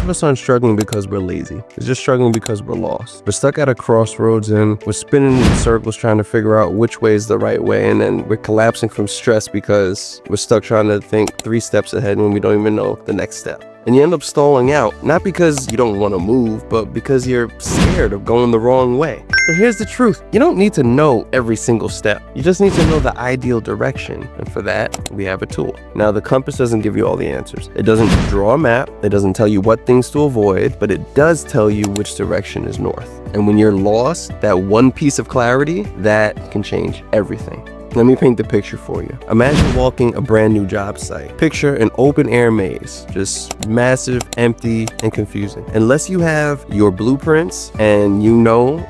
of us aren't struggling because we're lazy. It's just struggling because we're lost. We're stuck at a crossroads and we're spinning in circles trying to figure out which way is the right way. And then we're collapsing from stress because we're stuck trying to think 3 steps ahead when we don't even know the next step. And you end up stalling out, not because you don't want to move, but because you're scared of going the wrong way. But here's the truth. You don't need to know every single step. You just need to know the ideal direction. And for that, we have a tool. Now, the compass doesn't give you all the answers. It doesn't draw a map. It doesn't tell you what things to avoid, but it does tell you which direction is north. And when you're lost, that one piece of clarity, that can change everything. Let me paint the picture for you. Imagine walking a brand new job site. Picture an open air maze, just massive, empty, and confusing. Unless you have your blueprints and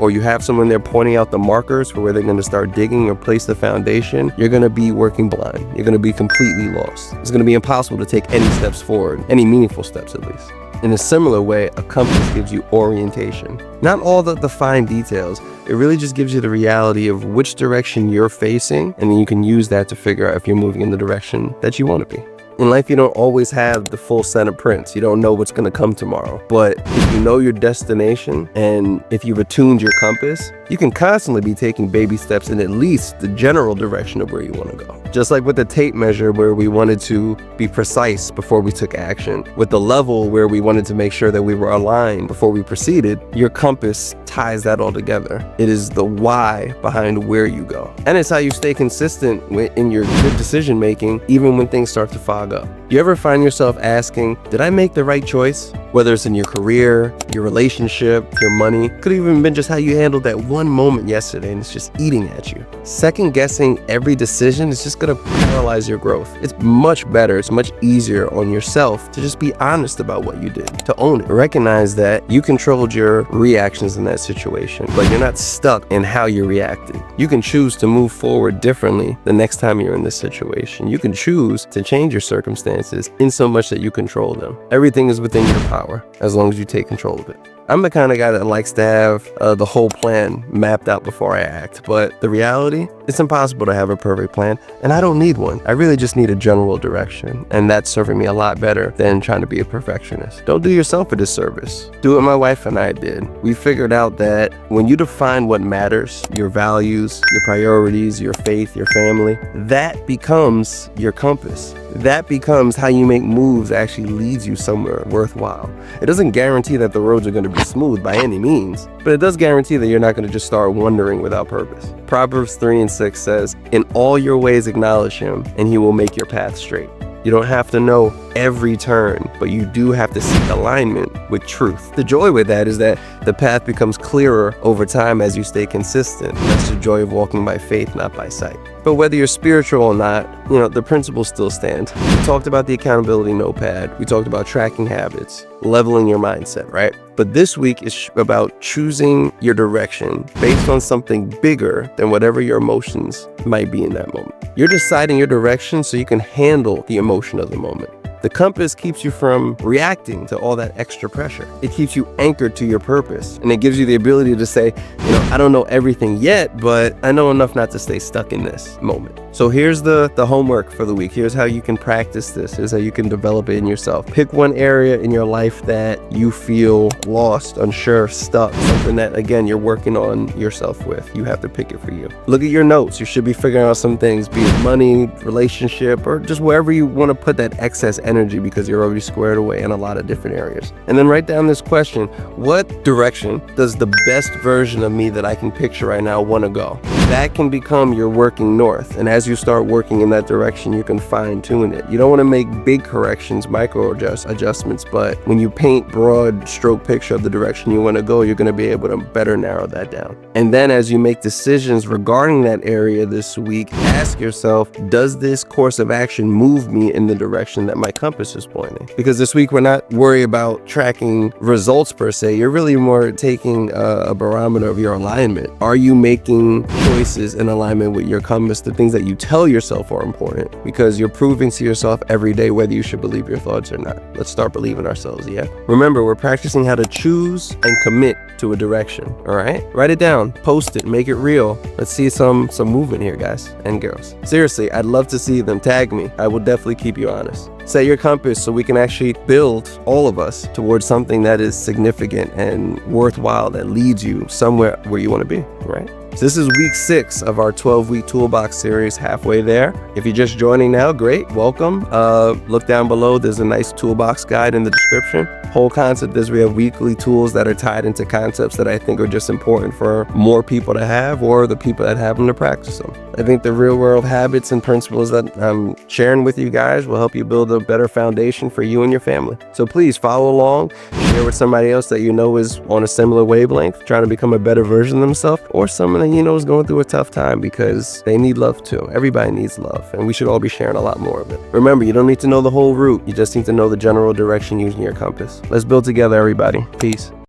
or you have someone there pointing out the markers for where they're gonna start digging or place the foundation, you're gonna be working blind. You're gonna be completely lost. It's gonna be impossible to take any steps forward, any meaningful steps at least. In a similar way, a compass gives you orientation. Not all the fine details. It really just gives you the reality of which direction you're facing, and then you can use that to figure out if you're moving in the direction that you want to be. In life, you don't always have the full set of prints. You don't know what's going to come tomorrow. But if you know your destination and if you've attuned your compass, you can constantly be taking baby steps in at least the general direction of where you want to go. Just like with the tape measure where we wanted to be precise before we took action, with the level where we wanted to make sure that we were aligned before we proceeded, your compass ties that all together. It is the why behind where you go. And it's how you stay consistent in your good decision making, even when things start to fog up. You ever find yourself asking, did I make the right choice? Whether it's in your career, your relationship, your money, could have even been just how you handled that one moment yesterday and it's just eating at you. Second guessing every decision is just gonna paralyze your growth. It's much better, it's much easier on yourself to just be honest about what you did, to own it. Recognize that you controlled your reactions in that situation, but you're not stuck in how you're reacting. You can choose to move forward differently the next time you're in this situation. You can choose to change your circumstances in so much that you control them. Everything is within your power as long as you take control of it. I'm the kind of guy that likes to have the whole plan mapped out before I act, but the reality, it's impossible to have a perfect plan, and I don't need one. I really just need a general direction, and that's serving me a lot better than trying to be a perfectionist. Don't do yourself a disservice. Do what my wife and I did. We figured out that when you define what matters, your values, your priorities, your faith, your family, that becomes your compass. That becomes how you make moves that actually leads you somewhere worthwhile. It doesn't guarantee that the roads are going to be smooth by any means, but it does guarantee that you're not going to just start wandering without purpose. Proverbs 3:6 says, "In all your ways acknowledge him, and he will make your path straight." You don't have to know every turn, but you do have to seek alignment with truth. The joy with that is that the path becomes clearer over time as you stay consistent. That's the joy of walking by faith, not by sight. But whether you're spiritual or not, the principles still stand. We talked about the accountability notepad. We talked about tracking habits, leveling your mindset, right? But this week is about choosing your direction based on something bigger than whatever your emotions might be in that moment. You're deciding your direction so you can handle the emotion of the moment. The compass keeps you from reacting to all that extra pressure. It keeps you anchored to your purpose, and it gives you the ability to say, I don't know everything yet, but I know enough not to stay stuck in this moment. So here's the homework for the week. Here's how you can practice this. Here's how you can develop it in yourself. Pick one area in your life that you feel lost, unsure, stuck, something that, again, you're working on yourself with. You have to pick it for you. Look at your notes. You should be figuring out some things, be it money, relationship, or just wherever you want to put that excess energy because you're already squared away in a lot of different areas. And then write down this question: what direction does the best version of me that I can picture right now want to go? That can become your working north. And as you start working in that direction, you can fine tune it. You don't want to make big corrections, micro adjustments, but when you paint broad stroke picture of the direction you want to go, you're going to be able to better narrow that down. And then as you make decisions regarding that area this week, ask yourself, does this course of action move me in the direction that my compass is pointing? Because this week we're not worried about tracking results per se. You're really more taking a barometer of your alignment. Are you making choices in alignment with your compass, the things that you tell yourself are important? Because you're proving to yourself every day whether you should believe your thoughts or not. Let's start believing ourselves, yeah? Remember, we're practicing how to choose and commit to a direction, all right? Write it down, post it, make it real. Let's see some movement here, guys and girls. Seriously, I'd love to see them. Tag me. I will definitely keep you honest. Set your compass so we can actually build, all of us, towards something that is significant and worthwhile, that leads you somewhere where you want to be, right? So this is week 6 of our 12-week Toolbox series, halfway there. If you're just joining now, great, welcome. Look down below, there's a nice toolbox guide in the description. Whole concept is we have weekly tools that are tied into concepts that I think are just important for more people to have, or the people that have them to practice them. I think the real world habits and principles that I'm sharing with you guys will help you build a better foundation for you and your family. So please follow along, share with somebody else that you know is on a similar wavelength, trying to become a better version of themselves, or someone that you know is going through a tough time, because they need love too. Everybody needs love, and we should all be sharing a lot more of it. Remember, you don't need to know the whole route. You just need to know the general direction using your compass. Let's build together, everybody. Peace.